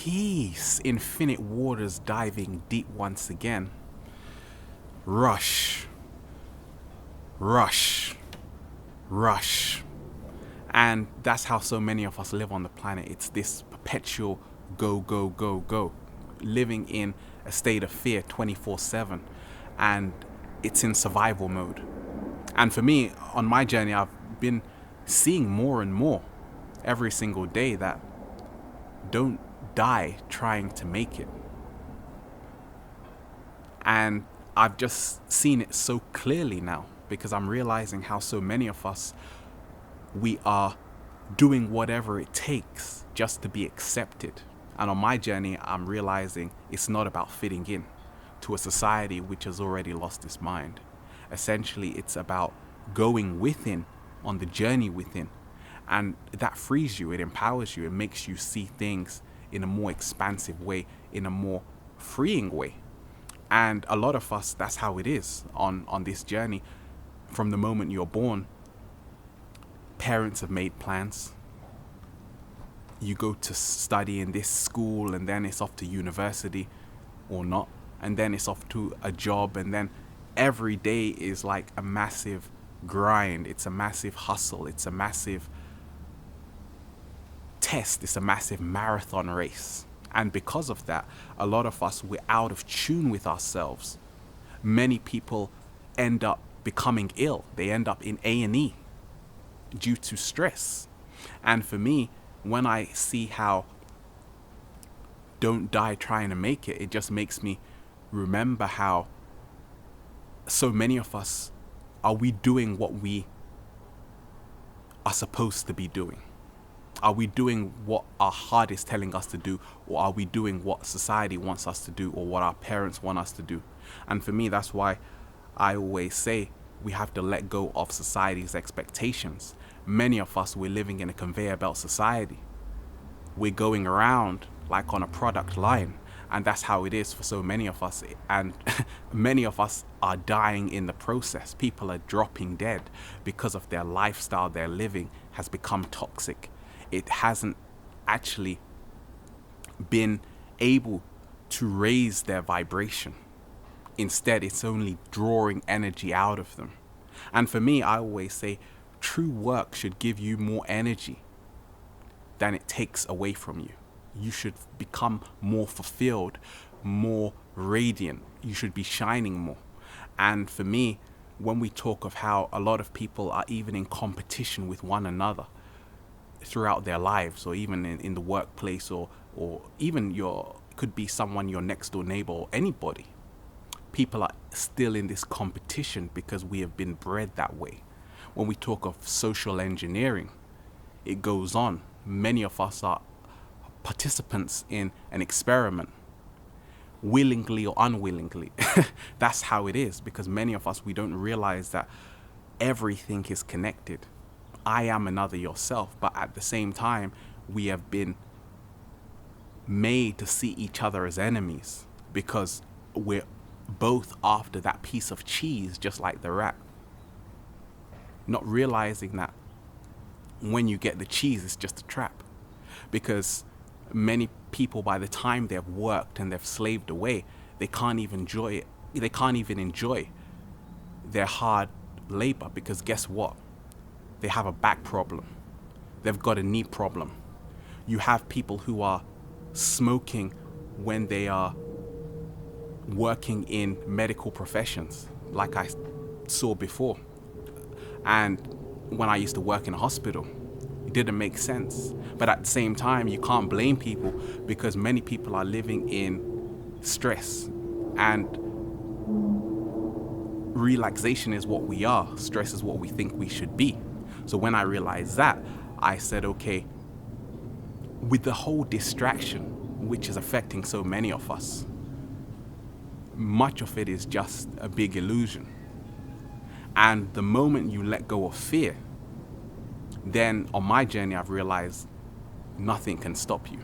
Peace, infinite waters diving deep once again. Rush, rush, rush. And that's how so many of us live on the planet. It's this perpetual go, go, go, go. Living in a state of fear 24/7. And it's in survival mode. And for me, on my journey, I've been seeing more and more every single day that don't die trying to make it. And I've just seen it so clearly now because I'm realizing how so many of us, we are doing whatever it takes just to be accepted. And on my journey, I'm realizing it's not about fitting in to a society which has already lost its mind. Essentially, it's about going within on the journey within. And that frees you, it empowers you, it makes you see things in a more expansive way, in a more freeing way. And a lot of us, that's how it is on this journey. From the moment you're born, parents have made plans. You go to study in this school, and then it's off to university or not. And then it's off to a job, and then every day is like a massive grind. It's a massive hustle. It's a massive test. It's a massive marathon race. And because of that, a lot of us, we're out of tune with ourselves. Many people end up becoming ill. They end up in A&E due to stress. And for me, when I see how don't die trying to make it, it just makes me remember how so many of us, are we doing what we are supposed to be doing? Are we doing what our heart is telling us to do? Or are we doing what society wants us to do, or what our parents want us to do? And for me, that's why I always say we have to let go of society's expectations. Many of us, we're living in a conveyor belt society. We're going around like on a product line. And that's how it is for so many of us. And many of us are dying in the process. People are dropping dead because of their lifestyle, their living has become toxic. It hasn't actually been able to raise their vibration. Instead, it's only drawing energy out of them. And for me, I always say true work should give you more energy than it takes away from you. You should become more fulfilled, more radiant. You should be shining more. And for me, when we talk of how a lot of people are even in competition with one another throughout their lives, or even in the workplace, or even could be someone, your next door neighbor, or anybody. People are still in this competition because we have been bred that way. When we talk of social engineering, it goes on. Many of us are participants in an experiment, willingly or unwillingly. That's how it is, because many of us, we don't realize that everything is connected. I am another yourself, but at the same time, we have been made to see each other as enemies because we're both after that piece of cheese, just like the rat. Not realizing that when you get the cheese, it's just a trap. Because many people, by the time they've worked and they've slaved away, they can't even enjoy it. They can't even enjoy their hard labor, because guess what? They have a back problem. They've got a knee problem. You have people who are smoking when they are working in medical professions, like I saw before. And when I used to work in a hospital, it didn't make sense. But at the same time, you can't blame people, because many people are living in stress, and relaxation is what we are. Stress is what we think we should be. So when I realized that, I said, okay, with the whole distraction, which is affecting so many of us, much of it is just a big illusion. And the moment you let go of fear, then on my journey, I've realized nothing can stop you.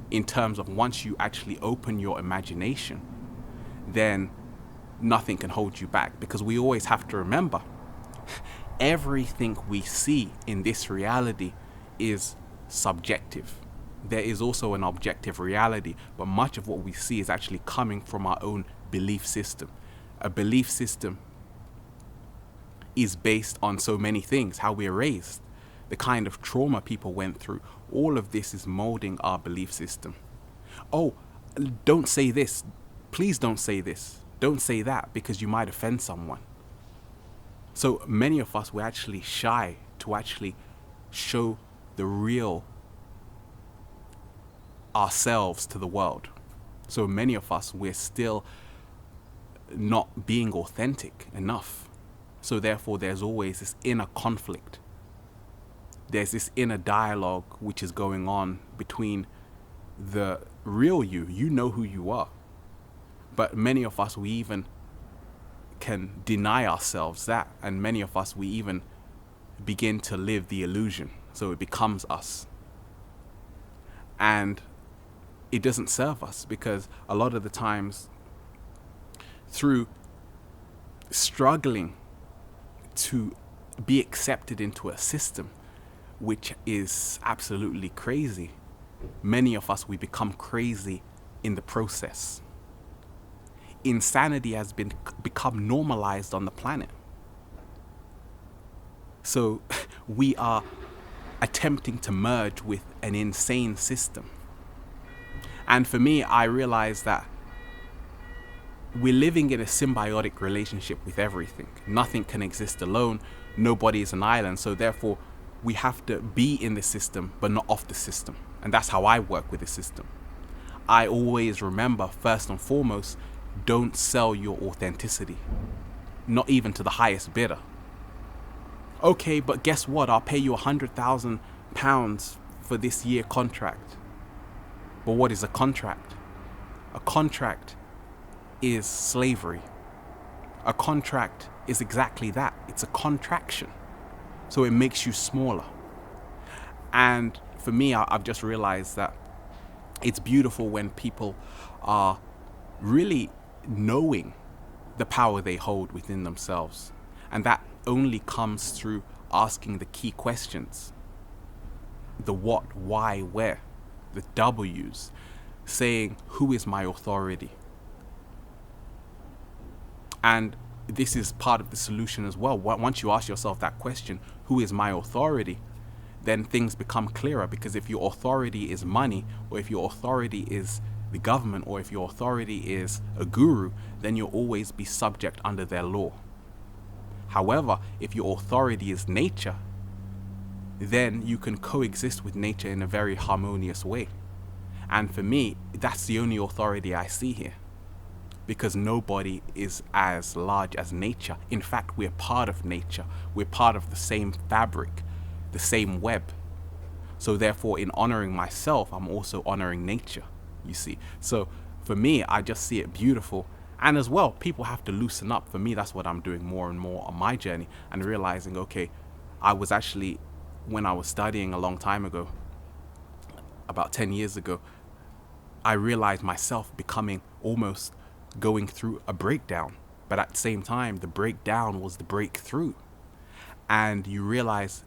In terms of once you actually open your imagination, then nothing can hold you back. Because we always have to remember, everything we see in this reality is subjective. there is also an objective reality, but much of what we see is actually coming from our own belief system. A belief system is based on so many things: how we are raised, the kind of trauma people went through. All of this is molding our belief system. Oh, don't say this. Please don't say this. Don't say that, because you might offend someone. So many of us were actually shy to actually show the real ourselves to the world. So many of us, we're still not being authentic enough. So therefore, there's always this inner conflict. There's this inner dialogue which is going on between the real you. You know who you are. But many of us, we even can deny ourselves that. And many of us, we even begin to live the illusion. So it becomes us. And it doesn't serve us, because a lot of the times, through struggling to be accepted into a system which is absolutely crazy, many of us, we become crazy in the process. Insanity has become normalized on the planet. So we are attempting to merge with an insane system. And for me, I realized that we're living in a symbiotic relationship with everything. Nothing can exist alone. Nobody is an island. So therefore, we have to be in the system, but not off the system. And that's how I work with the system. I always remember, first and foremost, don't sell your authenticity. Not even to the highest bidder. Okay, but guess what? I'll pay you £100,000 for this year contract. But what is a contract? A contract is slavery. A contract is exactly that. It's a contraction. So it makes you smaller. And for me, I've just realized that it's beautiful when people are really knowing the power they hold within themselves. And that only comes through asking the key questions. The what, why, where. The W's. Saying, who is my authority? And this is part of the solution as well. Once you ask yourself that question, who is my authority? Then things become clearer, because if your authority is money, or if your authority is the government, or if your authority is a guru, then you'll always be subject under their law. However, if your authority is nature, then you can coexist with nature in a very harmonious way. And for me, that's the only authority I see here. Because nobody is as large as nature. In fact, we're part of nature. We're part of the same fabric, the same web. So therefore, in honoring myself, I'm also honoring nature, you see. So for me, I just see it beautiful. And as well, people have to loosen up. For me, that's what I'm doing more and more on my journey, and realizing, okay, I was actually, when I was studying a long time ago, about 10 years ago, I realized myself becoming almost going through a breakdown. But at the same time, the breakdown was the breakthrough. And you realize,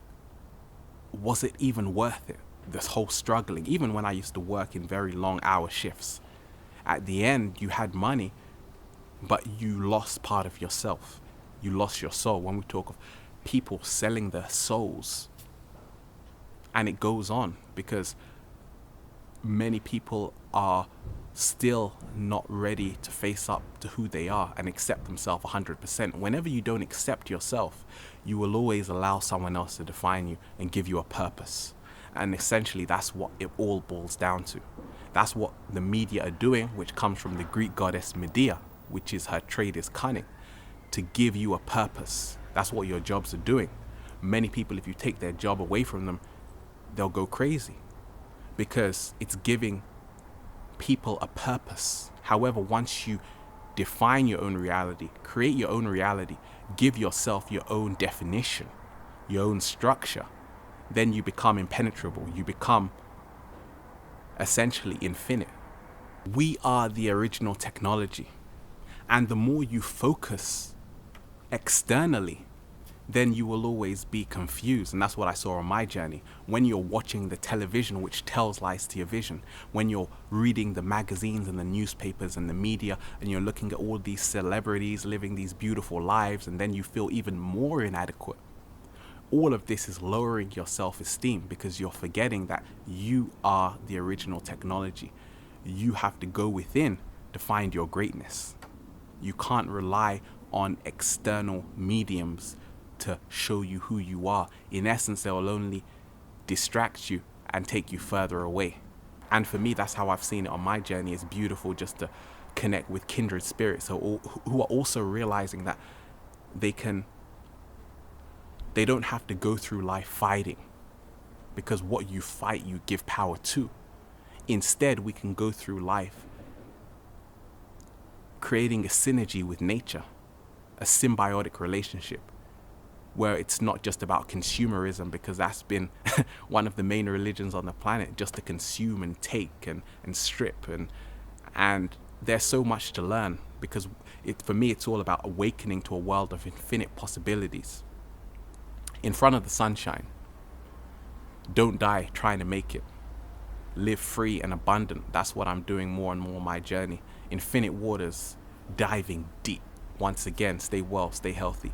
was it even worth it? This whole struggling, even when I used to work in very long hour shifts. At the end, you had money, but you lost part of yourself. You lost your soul. When we talk of people selling their souls, and it goes on, because many people are still not ready to face up to who they are and accept themselves 100%. Whenever you don't accept yourself, you will always allow someone else to define you and give you a purpose. And essentially, that's what it all boils down to. That's what the media are doing, which comes from the Greek goddess Medea, which is her trade is cunning, to give you a purpose. That's what your jobs are doing. Many people, if you take their job away from them, they'll go crazy, because it's giving people a purpose. However, once you define your own reality, create your own reality, give yourself your own definition, your own structure, then you become impenetrable. You become essentially infinite. We are the original technology. And the more you focus externally, then you will always be confused. And that's what I saw on my journey. When you're watching the television, which tells lies to your vision, when you're reading the magazines and the newspapers and the media, and you're looking at all these celebrities living these beautiful lives, and then you feel even more inadequate. All of this is lowering your self-esteem because you're forgetting that you are the original technology. You have to go within to find your greatness. You can't rely on external mediums to show you who you are. In essence, they will only distract you and take you further away. And for me, that's how I've seen it on my journey. It's beautiful just to connect with kindred spirits who are also realizing that they don't have to go through life fighting, because what you fight, you give power to. Instead, we can go through life creating a synergy with nature, a symbiotic relationship, where it's not just about consumerism, because that's been one of the main religions on the planet, just to consume and take and strip. And there's so much to learn, because for me, it's all about awakening to a world of infinite possibilities. In front of the sunshine. Don't die trying to make it. Live free and abundant. That's what I'm doing more and more on my journey. Infinite waters, diving deep. Once again, stay well, stay healthy.